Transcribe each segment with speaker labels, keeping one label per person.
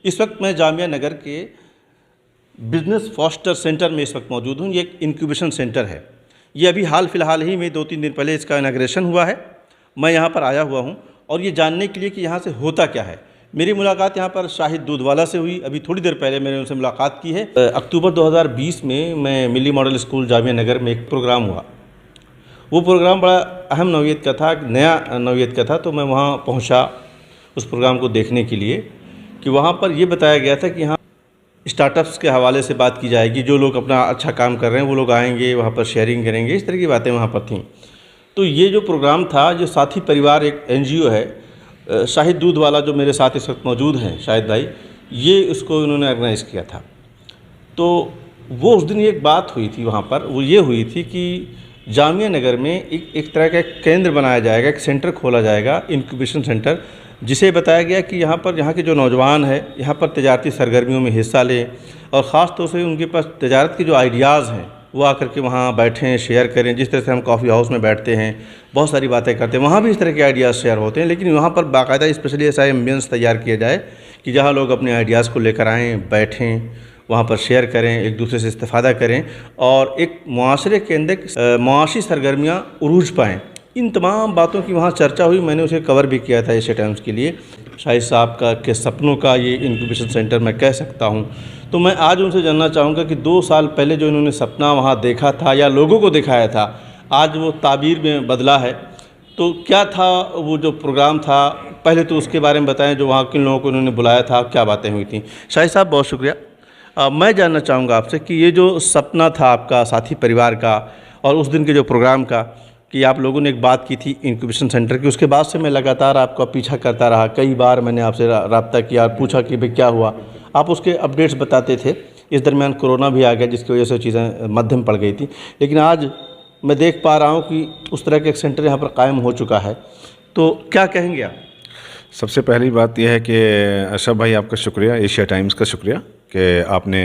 Speaker 1: इस वक्त मैं जामिया नगर के बिज़नेस फॉस्टर सेंटर में इस वक्त मौजूद हूँ। ये एक इंक्यूबेशन सेंटर है। ये अभी हाल फिलहाल ही में 2-3 दिन पहले इसका इनॉग्रेशन हुआ है। मैं यहाँ पर आया हुआ हूँ और ये जानने के लिए कि यहाँ से होता क्या है। मेरी मुलाकात यहाँ पर शाहिद दूधवाला से हुई। अभी थोड़ी देर पहले मैंने उनसे मुलाकात की है। अक्टूबर 2020 में मैं मिली मॉडल स्कूल जामिया नगर में एक प्रोग्राम हुआ। वो प्रोग्राम बड़ा अहम नौइयत का था, नया नौइयत का था। तो मैं वहाँ पहुँचा उस प्रोग्राम को देखने के लिए कि वहाँ पर ये बताया गया था कि यहाँ स्टार्टअप्स के हवाले से बात की जाएगी। जो लोग अपना अच्छा काम कर रहे हैं वो लोग आएंगे, वहाँ पर शेयरिंग करेंगे, इस तरह की बातें वहाँ पर थीं। तो ये जो प्रोग्राम था, जो साथी परिवार एक NGO है, शाहिद दूधवाला जो मेरे साथ इस वक्त मौजूद हैं, शाहिद भाई, ये उसको इन्होंने ऑर्गेनाइज़ किया था। तो वो उस दिन एक बात हुई थी वहाँ पर, वो ये हुई थी कि जामिया नगर में एक तरह का केंद्र बनाया जाएगा, एक सेंटर खोला जाएगा, इंक्यूबेशन सेंटर, जिसे बताया गया कि यहाँ के जो नौजवान हैं यहाँ पर तजारती सरगर्मियों में हिस्सा लें और ख़ास तौर से उनके पास तजारत के जो आइडियाज़ हैं वो आकर के वहाँ बैठें, शेयर करें। जिस तरह से हम कॉफ़ी हाउस में बैठते हैं, बहुत सारी बातें करते हैं, वहाँ भी इस तरह के आइडियाज़ शेयर होते हैं। लेकिन वहाँ पर बाकायदा स्पेशली ऐसा एम्बियंस तैयार किया जाए कि जहाँ लोग अपने आइडियाज़ को लेकर आएँ, बैठें, वहाँ पर शेयर करें, एक दूसरे से इस्तेफ़ादा करें और एक मुआशरे के अंदर मुआशी सरगर्मियाँ उरूज पाएँ। इन तमाम बातों की वहाँ चर्चा हुई। मैंने उसे कवर भी किया था एशिया टाइम्स के लिए। शाहिद साहब के सपनों का ये इंक्यूबेशन सेंटर मैं कह सकता हूँ। तो मैं आज उनसे जानना चाहूँगा कि 2 साल पहले जो इन्होंने सपना वहाँ देखा था या लोगों को दिखाया था, आज वो ताबीर में बदला है। तो क्या था वो जो प्रोग्राम था, पहले तो उसके बारे में बताएं। जो वहाँ किन लोगों को उन्होंने बुलाया था, क्या बातें हुई थी? शाहिद साहब बहुत शुक्रिया। मैं जानना चाहूँगा आपसे कि ये जो सपना था आपका साथी परिवार का और उस दिन के जो प्रोग्राम का, कि आप लोगों ने एक बात की थी इंक्यूबेशन सेंटर की, उसके बाद से मैं लगातार आपका पीछा करता रहा। कई बार मैंने आपसे रब्ता किया, पूछा कि भाई क्या हुआ। आप उसके अपडेट्स बताते थे। इस दरमियान कोरोना भी आ गया जिसकी वजह से चीज़ें मध्यम पड़ गई थी। लेकिन आज मैं देख पा रहा हूँ कि उस तरह का एक सेंटर यहाँ पर कायम हो चुका है। तो क्या कहेंगे आप?
Speaker 2: सबसे पहली बात यह है कि अशरफ भाई आपका शुक्रिया, एशिया टाइम्स का शुक्रिया कि आपने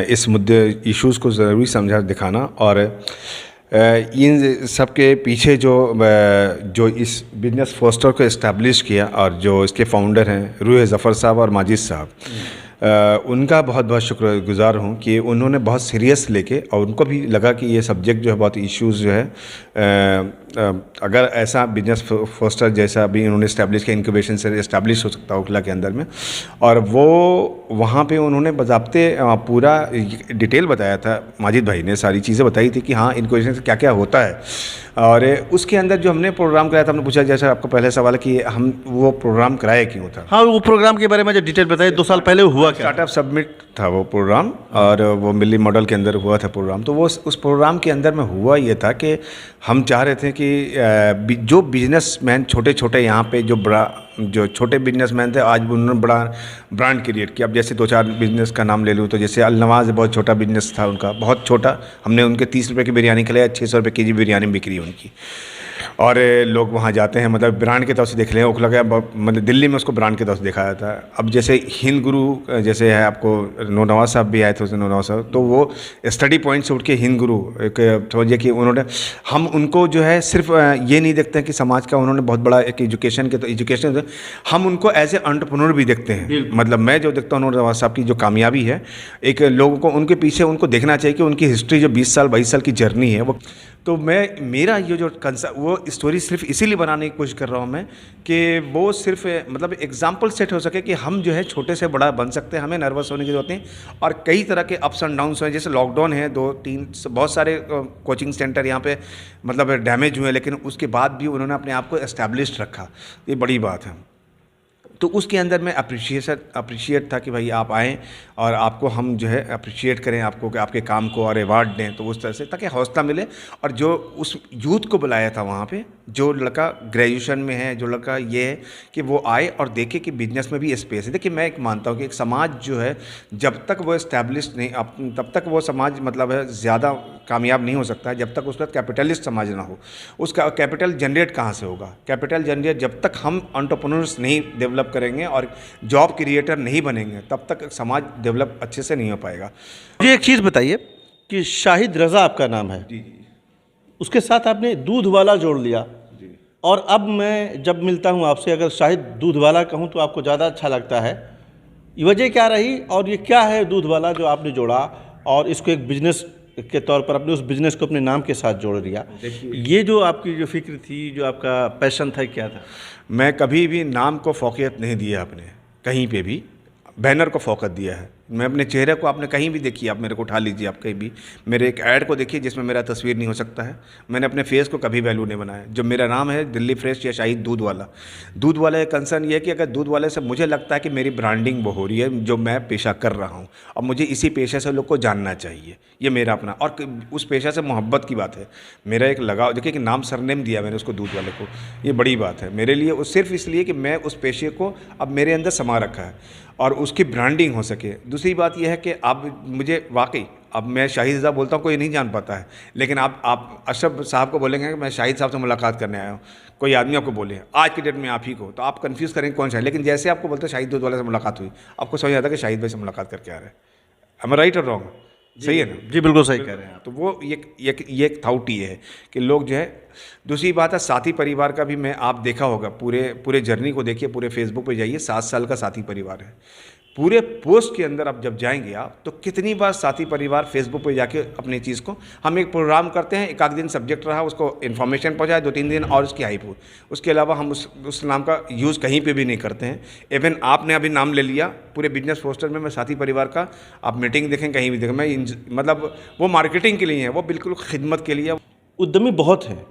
Speaker 2: इस मुद्दे इश्यूज़ को ज़रूरी समझा दिखाना और इन सब के पीछे जो इस बिजनेस फोस्टर को इस्टेब्लिश किया और जो इसके फाउंडर हैं रूह ज़फ़र साहब और माजिद साहब, उनका बहुत बहुत शुक्रगुज़ार हूँ कि उन्होंने बहुत सीरियस लेके और उनको भी लगा कि ये सब्जेक्ट जो है बहुत इश्यूज़ जो है अगर ऐसा बिजनेस फोस्टर जैसा अभी उन्होंने इस्टेब्लिश किया, इंक्यूबेशन से इस्टेब्लिश हो सकता है ओखला के अंदर में, और वो वहाँ पे उन्होंने बज़ाब्ते पूरा डिटेल बताया था। माजिद भाई ने सारी चीज़ें बताई थी कि हाँ इंक्यूबेशन से क्या क्या होता है। और उसके अंदर जो हमने प्रोग्राम कराया था, हमने पूछा जैसा आपका पहले सवाल है कि हम वो प्रोग्राम कराए क्यों था।
Speaker 1: हाँ, वो प्रोग्राम के बारे में जो डिटेल बताइए। 2 साल पहले हुआ क्या?
Speaker 2: स्टार्टअप समिट था वो प्रोग्राम और वो मिली मॉडल के अंदर हुआ था प्रोग्राम। तो वो उस प्रोग्राम के अंदर में हुआ ये था कि हम चाह रहे थे कि जो बिजनेसमैन छोटे यहाँ पे जो छोटे बिजनेसमैन थे, आज उन्होंने बड़ा ब्रांड क्रिएट किया। अब जैसे 2-4 बिजनेस का नाम ले लूँ तो जैसे अलनवाज़ बहुत छोटा बिजनेस था उनका, बहुत छोटा। हमने उनके 30 रुपये की बिरयानी खिलाई, 600 रुपये केजी बिरयानी बिक्री उनकी। और लोग वहाँ जाते हैं, मतलब ब्रांड के तौर से देख लें। ओखला का मतलब दिल्ली में उसको ब्रांड के तौर से दिखाया था। अब जैसे हिंद गुरु जैसे है, आपको नौनवाज साहब भी आए थे, नौनवाज साहब, तो वो स्टडी पॉइंट से उठ के हिंद गुरु एक समझिए कि उन्होंने, हम उनको जो है सिर्फ ये नहीं देखते हैं कि समाज का उन्होंने बहुत बड़ा एक एजुकेशन के, तो एजुकेशन हम उनको एज ए एंटरप्रेन्योर भी देखते हैं। मतलब मैं जो देखता हूँ नौनवाज साहब की जो कामयाबी है, एक लोगों को उनके पीछे उनको देखना चाहिए कि उनकी हिस्ट्री जो 20 साल 22 साल की जर्नी है वो। तो मेरा ये जो वो स्टोरी सिर्फ इसीलिए बनाने की कोशिश कर रहा हूँ मैं कि वो सिर्फ मतलब एग्जाम्पल सेट हो सके कि हम जो है छोटे से बड़ा बन सकते हैं, हमें नर्वस होने की ज़रूरत नहीं। और कई तरह के अप्स एंड डाउन्स हैं, जैसे लॉकडाउन है 2-3 बहुत सारे कोचिंग सेंटर यहाँ पे मतलब डैमेज हुए, लेकिन उसके बाद भी उन्होंने अपने आप को एस्टैब्लिश रखा। ये बड़ी बात है। तो उसके अंदर में अप्रिशिएट था कि भाई आप आएँ और आपको हम जो है अप्रिशिएट करें, आपको कि आपके काम को और अवार्ड दें, तो उस तरह से ताकि हौसला मिले। और जो उस यूथ को बुलाया था वहाँ पे, जो लड़का ग्रेजुएशन में है, जो लड़का ये है कि वो आए और देखे कि बिजनेस में भी स्पेस है। देखिए मैं एक मानता हूँ कि एक समाज जो है जब तक वो इस्टेब्लिश नहीं, तब तक वो समाज मतलब है ज़्यादा कामयाब नहीं हो सकता है जब तक उसका कैपिटलिस्ट समाज ना हो। उसका कैपिटल जनरेट कहाँ से होगा? कैपिटल जनरेट जब तक हम एंटरप्रेन्योर्स नहीं डेवलप करेंगे और जॉब क्रिएटर नहीं बनेंगे, तब तक समाज डेवलप अच्छे से नहीं हो पाएगा।
Speaker 1: मुझे एक चीज़ बताइए कि शाहिद रज़ा आपका नाम है,
Speaker 2: जी जी,
Speaker 1: उसके साथ आपने दूधवाला जोड़ लिया।
Speaker 2: जी।
Speaker 1: और अब मैं जब मिलता हूँ आपसे, अगर शाहिद दूधवाला कहूँ तो आपको ज़्यादा अच्छा लगता है। वजह क्या रही और ये क्या है दूध वाला जो आपने जोड़ा और इसको एक बिजनेस के तौर पर अपने उस बिज़नेस को अपने नाम के साथ जोड़ दिया? ये जो आपकी जो फ़िक्र थी, जो आपका पैशन था, क्या था?
Speaker 2: मैं कभी भी नाम को फ़ौक़ियत नहीं दिया अपने, कहीं पे भी बैनर को फ़ौक़त दिया है। मैं अपने चेहरे को, आपने कहीं भी देखिए, आप मेरे को उठा लीजिए, आप कहीं भी मेरे एक ऐड को देखिए जिसमें मेरा तस्वीर नहीं हो सकता है। मैंने अपने फेस को कभी वैल्यू नहीं बनाया। जो मेरा नाम है दिल्ली फ्रेश या शाहिद दूध वाला, दूध वाला एक कंसर्न ये है कि अगर दूध वाले से मुझे लगता है कि मेरी ब्रांडिंग वो हो रही है जो मैं पेशा कर रहा हूँ, और मुझे इसी पेशे से लोग को जानना चाहिए, ये मेरा अपना, और उस पेशा से मोहब्बत की बात है। मेरा एक लगाव, देखिए कि नाम सरनेम दिया मैंने उसको दूध वाले को, ये बड़ी बात है मेरे लिए। सिर्फ इसलिए कि मैं उस पेशे को अब मेरे अंदर समा रखा है और उसकी ब्रांडिंग हो सके। दूसरी बात यह है कि आप मुझे वाकई, अब मैं शाहिद साहब बोलता हूँ, कोई नहीं जान पाता है, लेकिन आप अशरफ साहब को बोलेंगे कि मैं शाहिद साहब से मुलाकात करने आया हूँ, कोई आदमी आपको बोले आज की डेट में आप ही को, तो आप कंफ्यूज करेंगे कौन सा है। लेकिन जैसे आपको बोलते हैं शाहिद दूध वाले से मुलाकात हुई, आपको समझ आता है कि शाहिद भाई से मुलाकात करके आ रहे हैं। एम आई राइट और रॉन्ग? सही है ना?
Speaker 1: जी बिल्कुल सही कह रहे हैं आप।
Speaker 2: तो वो ये एक थाउट ही है कि लोग जो है। दूसरी बात है साथी परिवार का भी, मैं आप देखा होगा, पूरे जर्नी को देखिए, पूरे फेसबुक पे जाइए, 7 साल का साथी परिवार है। पूरे पोस्ट के अंदर आप जब जाएंगे आप, तो कितनी बार साथी परिवार फेसबुक पे जाके अपनी चीज़ को, हम एक प्रोग्राम करते हैं, एक आध दिन सब्जेक्ट रहा, उसको इन्फॉर्मेशन पहुंचाए 2-3 दिन और उसकी हाइप हो, उसके अलावा हम उस नाम का यूज़ कहीं पे भी नहीं करते हैं। इवन आपने अभी नाम ले लिया, पूरे बिजनेस पोस्टर में मैं साथी परिवार का, आप मीटिंग देखें, कहीं भी देखें, मैं मतलब वो मार्केटिंग के लिए है, वो बिल्कुल खिदमत के लिए।
Speaker 1: उद्यमी बहुत हैं,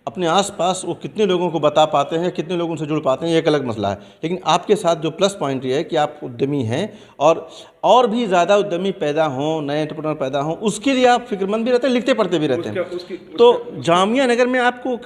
Speaker 1: अपने आसपास वो कितने लोगों को बता पाते हैं, कितने लोगों से जुड़ पाते हैं, ये एक अलग मसला है। लेकिन आपके साथ जो प्लस पॉइंट ये है कि आप उद्यमी हैं और भी ज़्यादा उद्यमी पैदा हों, नए एंटरप्रेन्योर पैदा हों, उसके लिए आप फिक्रमंद भी रहते हैं, लिखते पढ़ते भी रहते हैं। तो जामिया नगर में आपको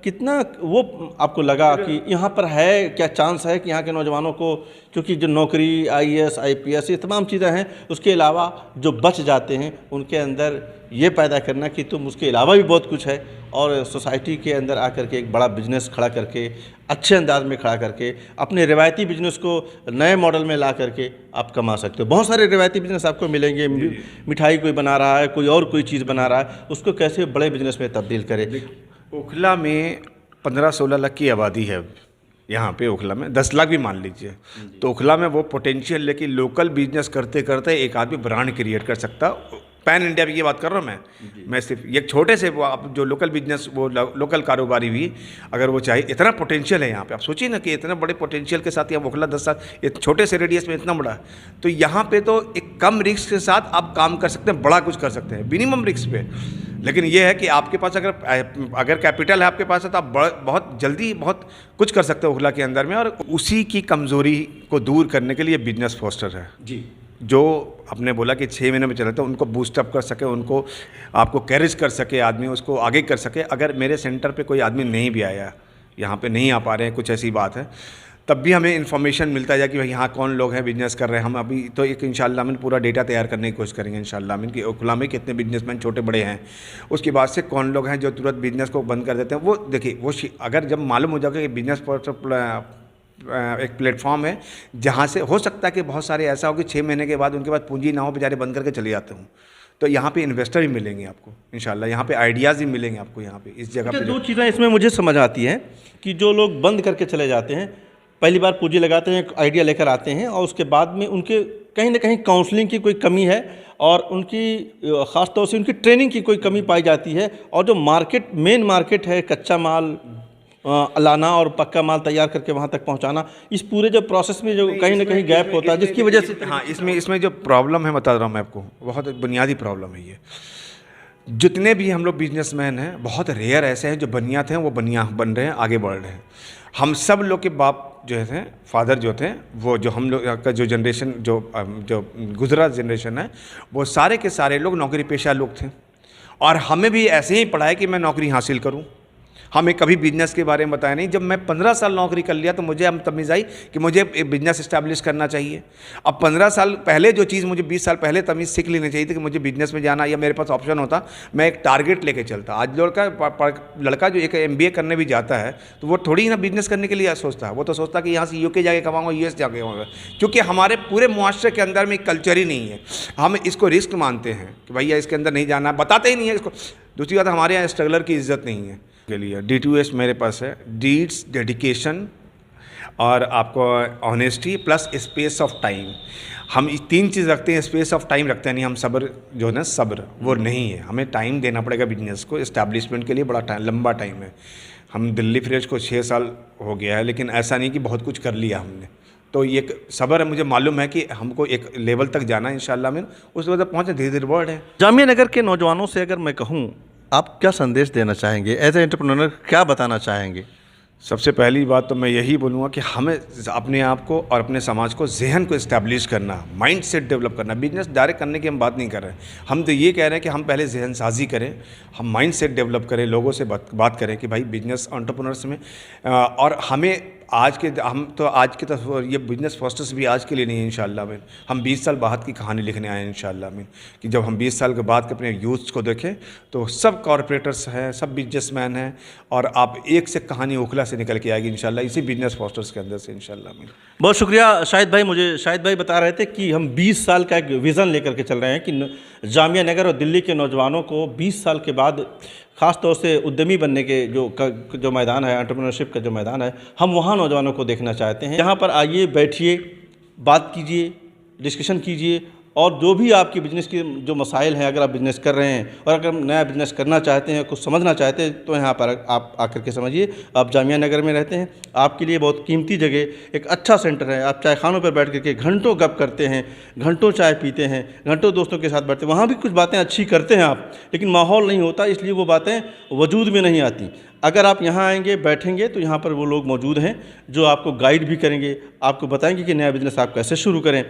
Speaker 1: कितना वो आपको लगा कि यहाँ पर है, क्या चांस है कि यहाँ के नौजवानों को, क्योंकि जो नौकरी, IAS, IPS, ये तमाम चीज़ें हैं, उसके अलावा जो बच जाते हैं उनके अंदर ये पैदा करना कि तुम उसके अलावा भी बहुत कुछ है और सोसाइटी के अंदर आकर के एक बड़ा बिजनेस खड़ा करके, अच्छे अंदाज में खड़ा करके, अपने रिवायती बिजनेस को नए मॉडल में ला करके आप कमा सकते हो। बहुत सारे रिवायती बिजनेस आपको मिलेंगे, मिठाई कोई बना रहा है, कोई चीज़ बना रहा है, उसको कैसे बड़े बिजनेस में तब्दील करे।
Speaker 2: ओखला में 15-16 लाख की आबादी है, यहाँ पे ओखला में 10 लाख भी मान लीजिए, तो ओखला में वो पोटेंशियल, लेकिन लोकल बिजनेस करते करते एक आदमी ब्रांड क्रिएट कर सकता। पैन इंडिया की बात कर रहा हूँ मैं सिर्फ एक छोटे से, वो आप जो लोकल बिजनेस, वो लोकल कारोबारी भी अगर वो चाहे, इतना पोटेंशियल है यहाँ पे। आप सोचिए ना कि इतना बड़े पोटेंशियल के साथ यहाँ ओखला 10 साल, ये छोटे से रेडियस में इतना बड़ा है, तो यहाँ पे तो एक कम रिस्क के साथ आप काम कर सकते हैं, बड़ा कुछ कर सकते हैं मिनिमम रिस्क पे। लेकिन ये है कि आपके पास अगर कैपिटल है आपके पास है, तो आप बहुत जल्दी बहुत कुछ कर सकते हो ओखला के अंदर में। और उसी की कमज़ोरी को दूर करने के लिए बिजनेस फोस्टर है जी, जो आपने बोला कि 6 महीने में चला, तो उनको बूस्टअप कर सके, उनको आपको कैरेज कर सके, आदमी उसको आगे कर सके। अगर मेरे सेंटर पे कोई आदमी नहीं भी आया, यहाँ पे नहीं आ पा रहे हैं, कुछ ऐसी बात है, तब भी हमें इन्फॉर्मेशन मिलता है कि भाई यहाँ कौन लोग हैं बिजनेस कर रहे हैं। हम अभी तो एक इंशाल्लाह में पूरा डेटा तैयार करने की कोशिश करेंगे इंशाल्लाह में कि ओखला में कितने बिजनेसमैन छोटे बड़े हैं, उसके बाद से कौन लोग हैं जो तुरंत बिजनेस को बंद कर देते हैं। वो देखिए, वो अगर जब मालूम हो जाएगा कि बिजनेस एक प्लेटफॉर्म है जहाँ से हो सकता है कि बहुत सारे ऐसा हो कि 6 महीने के बाद उनके पास पूंजी ना हो, बेचारे बंद करके चले जाते हूँ, तो यहाँ पे इन्वेस्टर भी मिलेंगे आपको इंशाल्लाह, यहाँ पे आइडियाज़ भी मिलेंगे आपको यहाँ पे इस जगह पे।
Speaker 1: दो चीज़ें इसमें मुझे समझ आती हैं कि जो लोग बंद करके चले जाते हैं, पहली बार पूंजी लगाते हैं, आइडिया लेकर आते हैं, और उसके बाद में उनके कहीं ना कहीं काउंसलिंग की कोई कमी है और उनकी ख़ास तौर से उनकी ट्रेनिंग की कोई कमी पाई जाती है, और जो मेन मार्केट है, कच्चा माल लाना और पक्का माल तैयार करके वहाँ तक पहुँचाना, इस पूरे जो प्रोसेस में जो कहीं ना कहीं गैप होता है, जिसकी वजह से
Speaker 2: हाँ, इसमें जो प्रॉब्लम है बता रहा हूँ मैं आपको, बहुत बुनियादी प्रॉब्लम है ये। जितने भी हम लोग बिजनेसमैन हैं, बहुत रेयर ऐसे हैं जो बनियात हैं, वो बन रहे हैं, आगे बढ़ रहे हैं। हम सब लोग के बाप जो थे, फादर जो थे, वो जो हम लोग का जो जनरेशन, जो गुजरा जनरेशन है, वो सारे के सारे लोग नौकरी पेशा लोग थे, और हमें भी ऐसे ही पढ़ा है कि मैं नौकरी हासिल करूं। हमें कभी बिजनेस के बारे में बताया नहीं। जब मैं 15 साल नौकरी कर लिया तो मुझे हम तमीज़ आई कि मुझे एक बिजनेस इस्टेब्लिश करना चाहिए। अब 15 साल पहले जो चीज़ मुझे 20 साल पहले तमीज़ सीख लेनी चाहिए थी कि मुझे बिजनेस में जाना, या मेरे पास ऑप्शन होता, मैं एक टारगेट लेके चलता। आज लड़का जो एक MBA करने भी जाता है तो वो थोड़ी ना बिजनेस करने के लिए सोचता है, वो तो सोचता कि यहाँ से UK जाके कमाऊँगा, US जाके कमाऊँगा, क्योंकि हमारे पूरे मुआशरे के अंदर में एक कल्चर ही नहीं है। हम इसको रिस्क मानते हैं कि भैया इसके अंदर नहीं जाना, बताते ही नहीं है इसको। दूसरी बात, हमारे यहाँ स्ट्रगलर की इज्जत नहीं है के लिए। D2S मेरे पास है, डीड्स, डेडिकेशन और आपको honesty plus space of time. हम 3 चीज़ रखते हैं, स्पेस ऑफ टाइम रखते हैं नहीं, हम सब्र जो है ना, सब्र वो नहीं है। हमें टाइम देना पड़ेगा बिजनेस को, इस्टेब्लिशमेंट के लिए बड़ा टाइम, लंबा टाइम है। हम दिल्ली फ्रेश को 6 साल हो गया है, लेकिन ऐसा नहीं कि बहुत कुछ कर लिया हमने। तो ये एक सब्र है, मुझे मालूम है कि हमको एक लेवल तक जाना है इंशाल्लाह में, उस लेवल तक पहुँचे, धीरे धीरे वर्ड है।
Speaker 1: जामिया नगर के नौजवानों से अगर मैं कहूँ, आप क्या संदेश देना चाहेंगे? एज ए एंटरप्रेन्योर क्या बताना चाहेंगे?
Speaker 2: सबसे पहली बात तो मैं यही बोलूँगा कि हमें अपने आप को और अपने समाज को, ज़हन को इस्टेब्लिश करना, माइंड सेट डेवलप करना। बिजनेस डायरेक्ट करने की हम बात नहीं कर रहे हैं, हम तो ये कह रहे हैं कि हम पहले ज़हन साजी करें, हम माइंड सेट डेवलप करें, लोगों से बात करें कि भाई बिजनेस एंटरप्रेन्योर्स में और हमें आज के ये बिजनेस फॉस्टर्स भी आज के लिए नहीं है इंशाल्लाह में। हम 20 साल बाद की कहानी लिखने आए हैं इंशाल्लाह में, कि जब हम 20 साल के बाद के अपने यूथ्स को देखें तो सब कॉरपोरेटर्स हैं, सब बिजनेसमैन हैं, और आप एक से कहानी ओखला से निकल के आएगी इंशाल्लाह इसी बिजनेस फॉस्टर्स के अंदर से इंशाल्लाह में।
Speaker 1: बहुत शुक्रिया शाहिद भाई। मुझे शाहिद भाई बता रहे थे कि हम 20 साल का एक विज़न लेकर के चल रहे हैं कि जामिया नगर और दिल्ली के नौजवानों को 20 साल के बाद ख़ास तौर से उद्यमी बनने के जो मैदान है, एंटरप्रेन्योरशिप का जो मैदान है, हम वहाँ नौजवानों को देखना चाहते हैं। यहाँ पर आइए, बैठिए, बात कीजिए, डिस्कशन कीजिए, और जो भी आपकी बिज़नेस की जो मसाइल हैं, अगर आप बिज़नेस कर रहे हैं और अगर नया बिज़नेस करना चाहते हैं, कुछ समझना चाहते हैं, तो यहाँ पर आप आकर के समझिए। आप जामिया नगर में रहते हैं, आपके लिए बहुत कीमती जगह, एक अच्छा सेंटर है। आप चाय खानों पर बैठ करके घंटों गप करते हैं, घंटों चाय पीते हैं, घंटों दोस्तों के साथ बैठते हैं, वहाँ भी कुछ बातें अच्छी करते हैं आप, लेकिन माहौल नहीं होता, इसलिए वो बातें वजूद में नहीं आती। अगर आप यहाँ आएंगे, बैठेंगे, तो यहाँ पर वो लोग मौजूद हैं जो आपको गाइड भी करेंगे, आपको बताएंगे कि नया बिज़नेस आप कैसे शुरू करें।